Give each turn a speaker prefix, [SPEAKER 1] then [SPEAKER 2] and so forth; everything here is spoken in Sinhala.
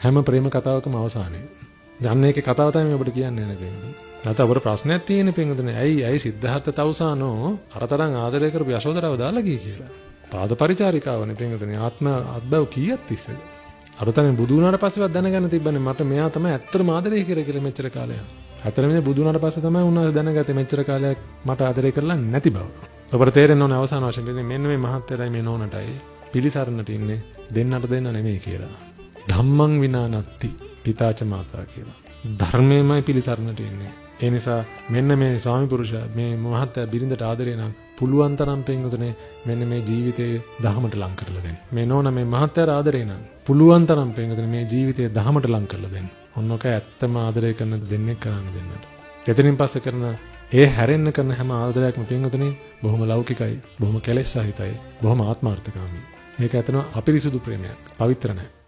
[SPEAKER 1] හැම ප්‍රේම කතාවකම අවසානයේ. දැන් මේකේ කතාව තමයි මම ඔබට කියන්නේ නේද? නැත්නම් අපර ප්‍රශ්නයක් තියෙන්නේ පින්වතුනි. ඇයි සිද්ධාර්ථ තවුසානෝ අරතරන් ආදරය කරපු යශෝදරාව දාලා ගියේ කියලා. පාද පරිචාරිකාවනේ පින්වතුනි. ආත්ම අත්බව කීයක් තිස්සේද? අරතරන් බුදු වුණාට පස්සේවත් දැනගන්න තිබ්බනේ මට මෙයා තමයි ඇත්තටම ආදරය කියලා මෙච්චර කාලයක්. ඇත්තටම මේ බුදු වුණාට පස්සේ තමයි උන්වහන්සේ දැනගත්තේ මෙච්චර කාලයක් මට ආදරය කරලා නැති බව. ඔබට තේරෙන්න ඕනේ අවසාන වශයෙන් මෙන්න මේ මහත්යලයි මේ නෝනටයි පිළිසරණට ඉන්නේ දෙන්නට දෙන්න නෙමෙයි කියලා. ධම්මං විනා නත්ති පිතාච මාතා කියලා. ධර්මයමයි පිළිසරණට ඉන්නේ. ඒ නිසා මෙන්න මේ ස්වාමි පුරුෂයා මේ මහත්ය බිරිඳට ආදරේ නම් පුළුවන් තරම් පින්වතුනේ මෙන්න මේ ජීවිතේ දහමට ලං කරලා දෙන්න. මේ නෝන මේ මහත්යට ආදරේ නම් පුළුවන් තරම් පින්වතුනේ මේ ජීවිතේ දහමට ලං කරලා දෙන්න. ඔන්නෝක ඇත්තම ආදරය කරන දෙන්නේ කරන්න දෙන්නට. එතනින් පස්සේ කරන ඒ හැරෙන්න කරන හැම ආදරයක්ම පින්වතුනේ බොහොම ලෞකිකයි, බොහොම කෙලෙස් සහිතයි, බොහොම ආත්මార్థකාමී. මේක ඇත්තම අපිරිසුදු ප්‍රේමයක්. පවිත්‍ර නැහැ.